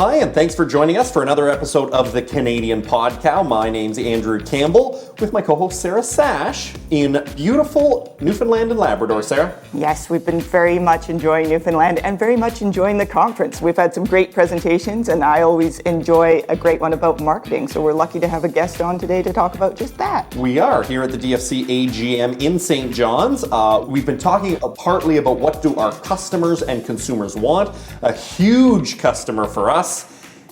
Hi, and thanks for joining us for another episode of the Canadian Podcast. My name's Andrew Campbell with my co-host Sarah Sash in beautiful Newfoundland and Labrador. Sarah? Yes, we've been very much enjoying Newfoundland and very much enjoying the conference. We've had some great presentations, and I always enjoy a great one about marketing, so we're lucky to have a guest on today to talk about just that. We are here at the DFC AGM in St. John's. We've been talking partly about what do our customers and consumers want. A huge customer for us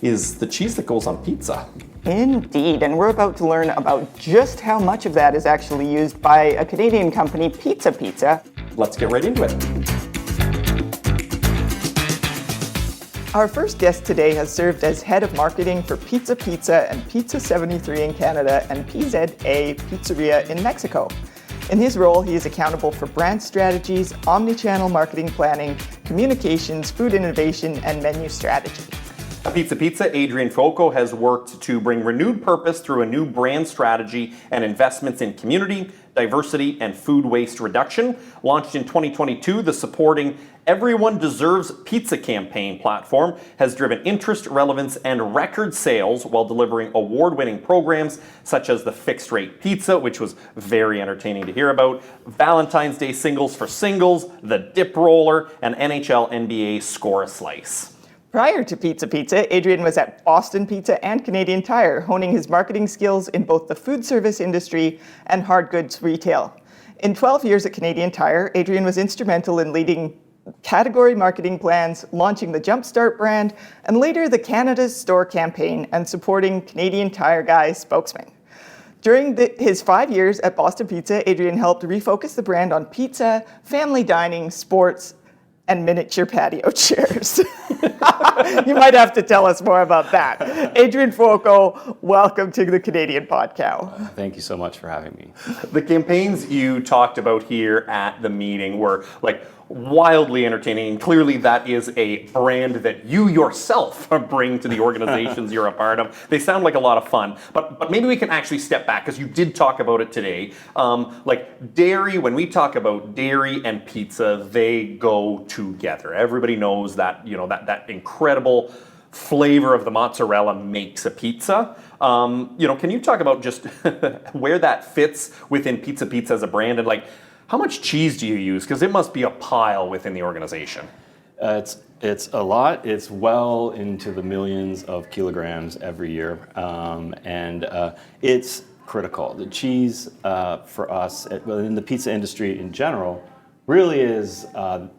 is the cheese that goes on pizza. Indeed, and we're about to learn about just how much of that is actually used by a Canadian company, Pizza. Let's get right into it. Our first guest today has served as head of marketing for Pizza and Pizza 73 in Canada and PZA Pizzeria in Mexico. In his role, he is accountable for brand strategies, omni-channel marketing planning, communications, food innovation, and menu strategy. At Pizza, Adrian Foco has worked to bring renewed purpose through a new brand strategy and investments in community, diversity, and food waste reduction. Launched in 2022, the supporting Everyone Deserves Pizza campaign platform has driven interest, relevance, and record sales while delivering award-winning programs such as the Fixed Rate Pizza, which was very entertaining to hear about, Valentine's Day Singles for Singles, the Dip Roller, and NHL NBA Score a Slice. Prior to Pizza, Adrian was at Boston Pizza and Canadian Tire, honing his marketing skills in both the food service industry and hard goods retail. In 12 years at Canadian Tire, Adrian was instrumental in leading category marketing plans, launching the Jumpstart brand, and later the Canada's Store campaign and supporting Canadian Tire Guy spokesman. During his 5 years at Boston Pizza, Adrian helped refocus the brand on pizza, family dining, sports, and miniature patio chairs. You might have to tell us more about that. Adrian Foco, welcome to the Canadian Podcast. Thank you so much for having me. The campaigns you talked about here at the meeting were wildly entertaining. Clearly that is a brand that you yourself bring to the organizations you're a part of. They sound like a lot of fun, but maybe we can actually step back because you did talk about it today. Dairy, when we talk about dairy and pizza, they go together. Everybody knows that, that incredible flavor of the mozzarella makes a pizza. Can you talk about just where that fits within Pizza as a brand and how much cheese do you use? Because it must be a pile within the organization. It's a lot. It's well into the millions of kilograms every year, and it's critical. The cheese for us, in the pizza industry in general, really is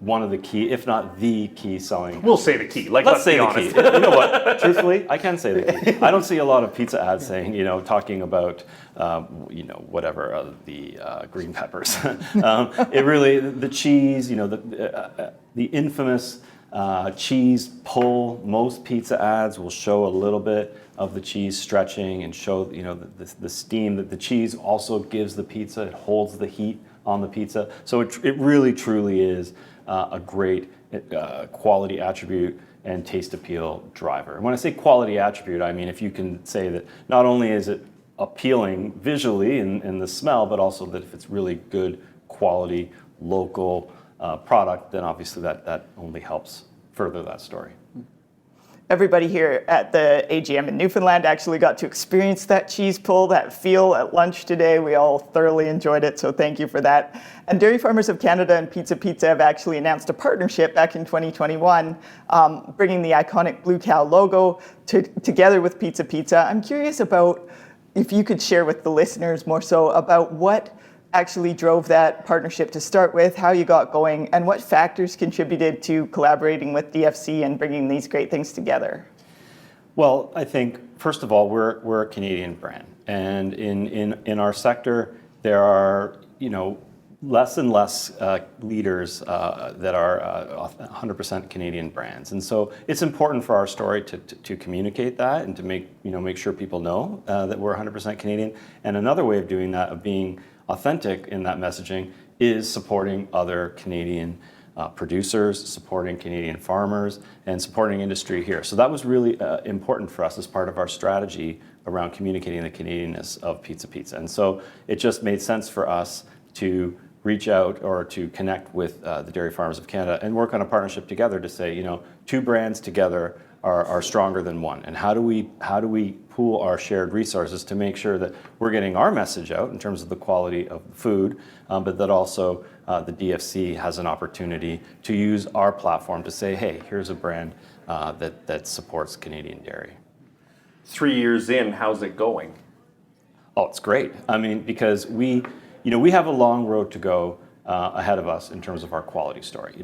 one of the key, if not the key selling. We'll say the key. Let's say the key. You know what? Truthfully, I can say the key. I don't see a lot of pizza ads saying, talking about, whatever the green peppers. It really, the cheese, the infamous cheese pull. Most pizza ads will show a little bit of the cheese stretching and show, the steam that the cheese also gives the pizza. It holds the heat on the pizza. So it really truly is a great quality attribute and taste appeal driver. And when I say quality attribute, I mean if you can say that not only is it appealing visually in the smell, but also that if it's really good quality local product, then obviously that only helps further that story. Everybody here at the AGM in Newfoundland actually got to experience that cheese pull, that feel at lunch today. We all thoroughly enjoyed it, so thank you for that. And Dairy Farmers of Canada and Pizza have actually announced a partnership back in 2021, bringing the iconic Blue Cow logo together with Pizza. I'm curious about if you could share with the listeners more so about what actually drove that partnership to start with, how you got going, and what factors contributed to collaborating with DFC and bringing these great things together? Well, I think, first of all, we're a Canadian brand. And in our sector, there are, less and less leaders that are 100% Canadian brands. And so it's important for our story to communicate that and to make sure people know that we're 100% Canadian. And another way of doing that, of being authentic in that messaging, is supporting other Canadian producers, supporting Canadian farmers, and supporting industry here. So that was really important for us as part of our strategy around communicating the Canadianness of Pizza. And so it just made sense for us to reach out or to connect with the Dairy Farmers of Canada and work on a partnership together to say, two brands together are stronger than one. And how do we pool our shared resources to make sure that we're getting our message out in terms of the quality of the food, but that also the DFC has an opportunity to use our platform to say, hey, here's a brand that supports Canadian dairy. 3 years in, how's it going? Oh, it's great. I mean, because we have a long road to go ahead of us in terms of our quality story.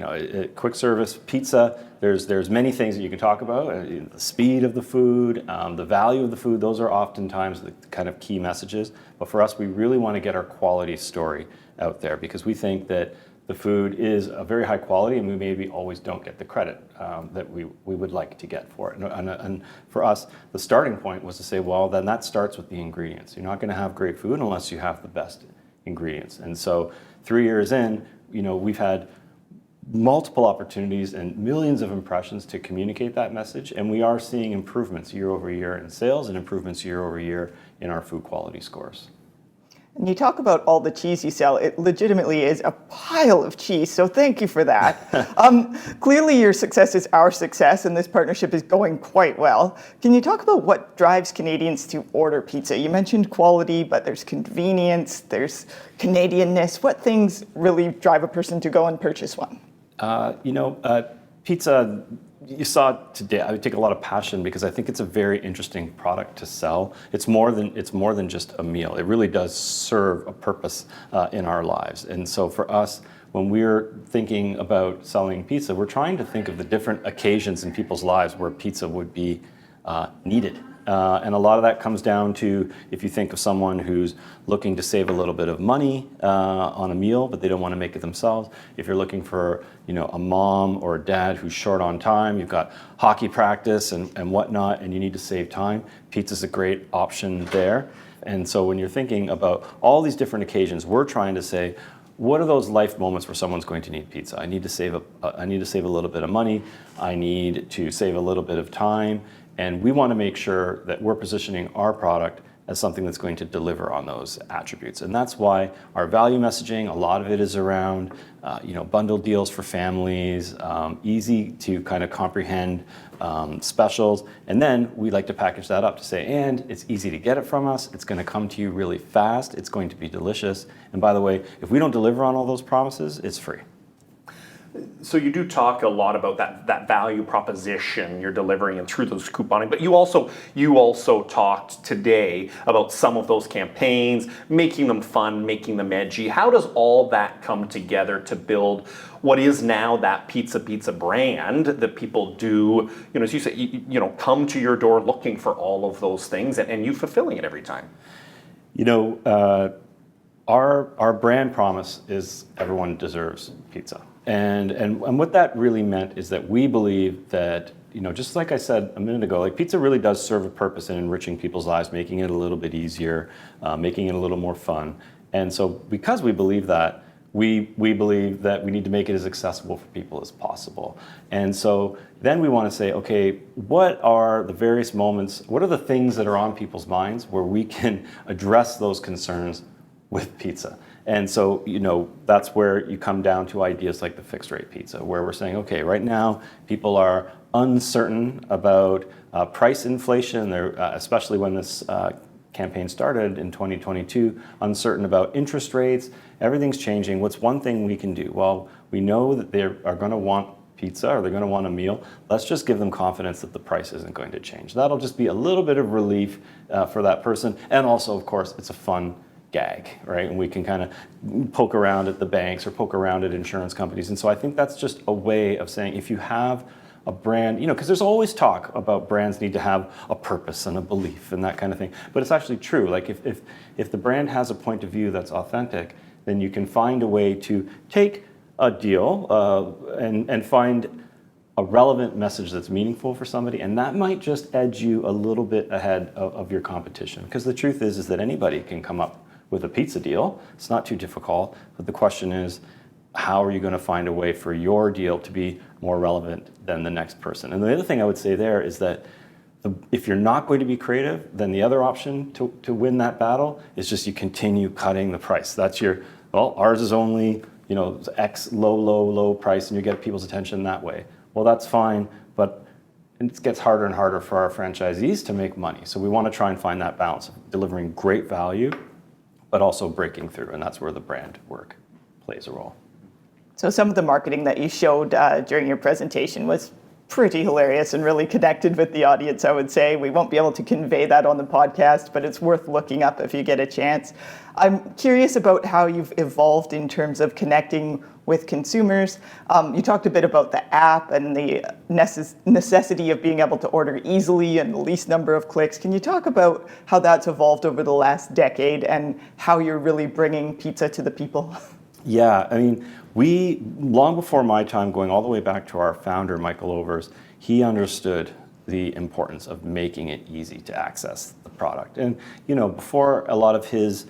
Quick service pizza. There's many things that you can talk about. The speed of the food, the value of the food. Those are oftentimes the kind of key messages. But for us, we really want to get our quality story out there because we think that the food is a very high quality, and we maybe always don't get the credit that we would like to get for it. And for us, the starting point was to say, well, then that starts with the ingredients. You're not going to have great food unless you have the best ingredients. And so 3 years in, we've had multiple opportunities and millions of impressions to communicate that message, and we are seeing improvements year over year in sales and improvements year over year in our food quality scores. And you talk about all the cheese you sell. It legitimately is a pile of cheese, so thank you for that. Clearly your success is our success, and this partnership is going quite well. Can you talk about what drives Canadians to order pizza? You mentioned quality, but there's convenience, there's Canadianness. What things really drive a person to go and purchase one? Pizza, you saw today, I would take a lot of passion because I think it's a very interesting product to sell. It's more than just a meal. It really does serve a purpose in our lives. And so for us, when we're thinking about selling pizza, we're trying to think of the different occasions in people's lives where pizza would be needed. And a lot of that comes down to if you think of someone who's looking to save a little bit of money on a meal, but they don't want to make it themselves. If you're looking for a mom or a dad who's short on time, you've got hockey practice and whatnot, and you need to save time, pizza's a great option there. And so when you're thinking about all these different occasions, we're trying to say, what are those life moments where someone's going to need pizza? I need to save a little bit of money. I need to save a little bit of time. And we want to make sure that we're positioning our product as something that's going to deliver on those attributes. And that's why our value messaging, a lot of it is around bundle deals for families, easy to kind of comprehend specials. And then we like to package that up to say, and it's easy to get it from us. It's going to come to you really fast. It's going to be delicious. And by the way, if we don't deliver on all those promises, it's free. So you do talk a lot about that value proposition you're delivering and through those couponing, but you also talked today about some of those campaigns, making them fun, making them edgy. How does all that come together to build what is now that pizza brand that people do, as you say, come to your door looking for all of those things and you fulfilling it every time? Our brand promise is everyone deserves pizza. And what that really meant is that we believe that, just like I said a minute ago, like pizza really does serve a purpose in enriching people's lives, making it a little bit easier, making it a little more fun. And so because we believe that, we believe that we need to make it as accessible for people as possible. And so then we want to say, okay, what are the various moments, what are the things that are on people's minds where we can address those concerns with pizza? And so, that's where you come down to ideas like the fixed rate pizza, where we're saying, okay, right now people are uncertain about price inflation. They're, especially when this campaign started in 2022, uncertain about interest rates. Everything's changing. What's one thing we can do? Well, we know that they are going to want pizza or they're going to want a meal. Let's just give them confidence that the price isn't going to change. That'll just be a little bit of relief for that person. And also, of course, it's a fun gag, right? And we can kind of poke around at the banks or poke around at insurance companies. And so I think that's just a way of saying if you have a brand, because there's always talk about brands need to have a purpose and a belief and that kind of thing. But it's actually true. Like if the brand has a point of view that's authentic, then you can find a way to take a deal and find a relevant message that's meaningful for somebody, and that might just edge you a little bit ahead of your competition. Because the truth is that anybody can come up with a pizza deal. It's not too difficult, but the question is, how are you going to find a way for your deal to be more relevant than the next person? And the other thing I would say there is that if you're not going to be creative, then the other option to win that battle is just you continue cutting the price. That's ours is only, X low price, and you get people's attention that way. Well, that's fine, but it gets harder and harder for our franchisees to make money. So we want to try and find that balance of delivering great value, but also breaking through. And that's where the brand work plays a role. So some of the marketing that you showed during your presentation was pretty hilarious and really connected with the audience, I would say. We won't be able to convey that on the podcast, but it's worth looking up if you get a chance. I'm curious about how you've evolved in terms of connecting with consumers. You talked a bit about the app and the necessity of being able to order easily and the least number of clicks. Can you talk about how that's evolved over the last decade and how you're really bringing pizza to the people? Yeah, I mean, we, long before my time, going all the way back to our founder, Michael Overs, he understood the importance of making it easy to access the product. And, before a lot of his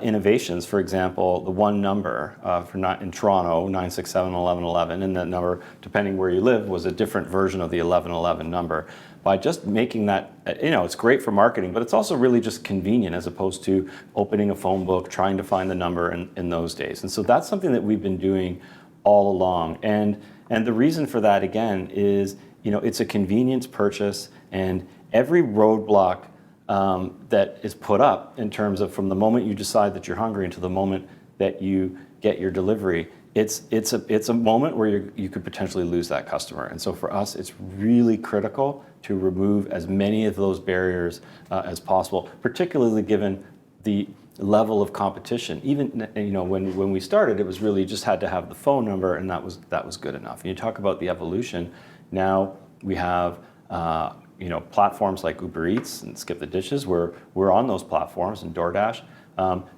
innovations, for example, the one number in Toronto, 967-1111, and that number, depending where you live, was a different version of the 1111 number. By just making that, it's great for marketing, but it's also really just convenient as opposed to opening a phone book, trying to find the number in those days. And so that's something that we've been doing all along. And the reason for that, again, is, it's a convenience purchase, and every roadblock that is put up in terms of from the moment you decide that you're hungry until the moment that you get your delivery, it's a moment where you could potentially lose that customer. And so for us, it's really critical to remove as many of those barriers as possible, particularly given the level of competition. Even when we started, it was really just had to have the phone number, and that was good enough. And you talk about the evolution. Now we have platforms like Uber Eats and Skip the Dishes, where we're on those platforms, and DoorDash.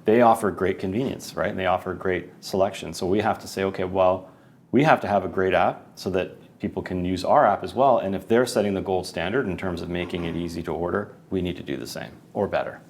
They offer great convenience, right? And they offer great selection. So we have to say, okay, well, we have to have a great app so that people can use our app as well. And if they're setting the gold standard in terms of making it easy to order, we need to do the same or better.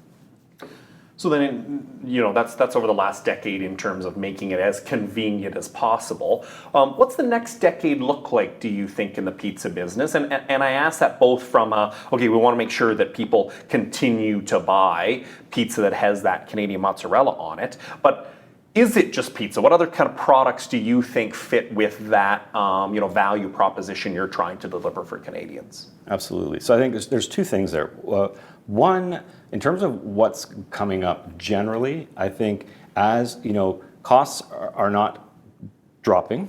So then, that's over the last decade in terms of making it as convenient as possible. What's the next decade look like, do you think, in the pizza business? And I ask that both from, we want to make sure that people continue to buy pizza that has that Canadian mozzarella on it, but is it just pizza? What other kind of products do you think fit with that, value proposition you're trying to deliver for Canadians? Absolutely. So I think there's two things there. One, in terms of what's coming up generally, I think as costs are not dropping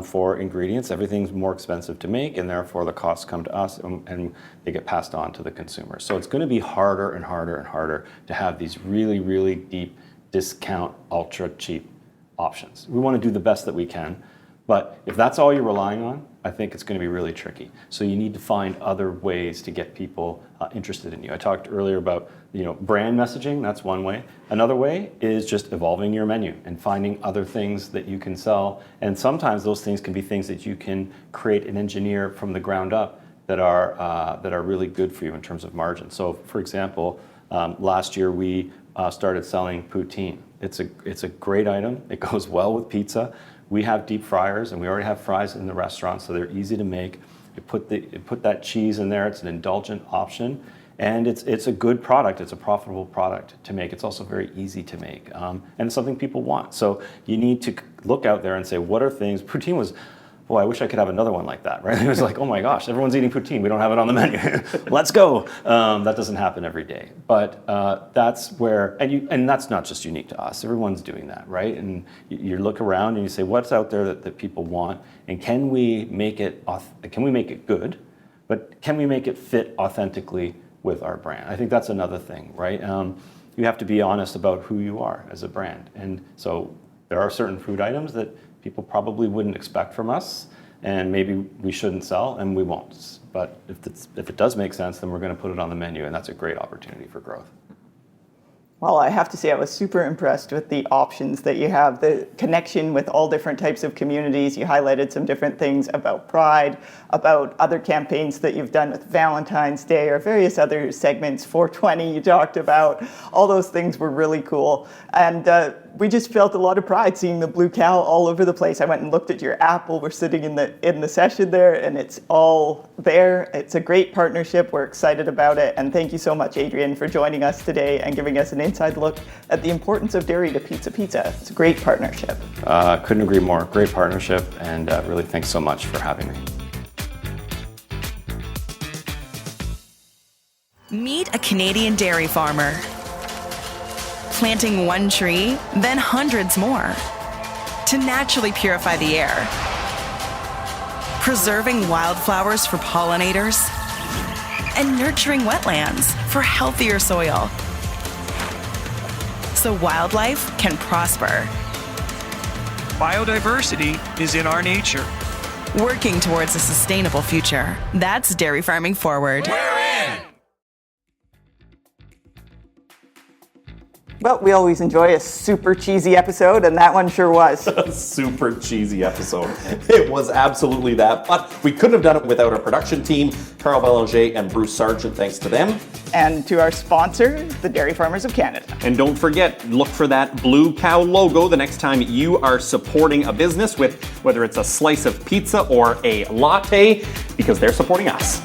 for ingredients, everything's more expensive to make, and therefore the costs come to us and they get passed on to the consumer. So it's going to be harder and harder and harder to have these really, really deep discount, ultra cheap options. We want to do the best that we can, but if that's all you're relying on, I think it's going to be really tricky. So you need to find other ways to get people interested in you. I talked earlier about brand messaging. That's one way. Another way is just evolving your menu and finding other things that you can sell. And sometimes those things can be things that you can create and engineer from the ground up that are really good for you in terms of margin. So, for example, last year we started selling poutine. It's a great item. It goes well with pizza. We have deep fryers, and we already have fries in the restaurant, so they're easy to make. You put that cheese in there. It's an indulgent option, and it's a good product. It's a profitable product to make. It's also very easy to make, and it's something people want. So you need to look out there and say, what are things? Poutine was, boy, I wish I could have another one like that, right? It was like, oh my gosh, everyone's eating poutine. We don't have it on the menu. Let's go. That doesn't happen every day. But that's where, and that's not just unique to us. Everyone's doing that, right? And you look around and you say, what's out there that people want? And can we make it good? But can we make it fit authentically with our brand? I think that's another thing, right? You have to be honest about who you are as a brand. And so there are certain food items that people probably wouldn't expect from us, and maybe we shouldn't sell, and we won't. But if it does make sense, then we're going to put it on the menu, and that's a great opportunity for growth. Well, I have to say I was super impressed with the options that you have, the connection with all different types of communities. You highlighted some different things about Pride, about other campaigns that you've done with Valentine's Day or various other segments, 420 you talked about. All those things were really cool. And we just felt a lot of pride seeing the blue cow all over the place. I went and looked at your app while we're sitting in the session there, and it's all there. It's a great partnership. We're excited about it. And thank you so much, Adrian, for joining us today and giving us an inside look at the importance of dairy to pizza. It's a great partnership. Couldn't agree more. Great partnership, and really thanks so much for having me. Canadian dairy farmer. Planting one tree, then hundreds more, to naturally purify the air. Preserving wildflowers for pollinators, and nurturing wetlands for healthier soil, so wildlife can prosper. Biodiversity is in our nature. Working towards a sustainable future. That's Dairy Farming Forward. Well, we always enjoy a super cheesy episode, and that one sure was. Super cheesy episode. It was absolutely that, but we couldn't have done it without our production team, Carl Belanger and Bruce Sargent, thanks to them. And to our sponsor, the Dairy Farmers of Canada. And don't forget, look for that blue cow logo the next time you are supporting a business with whether it's a slice of pizza or a latte, because they're supporting us.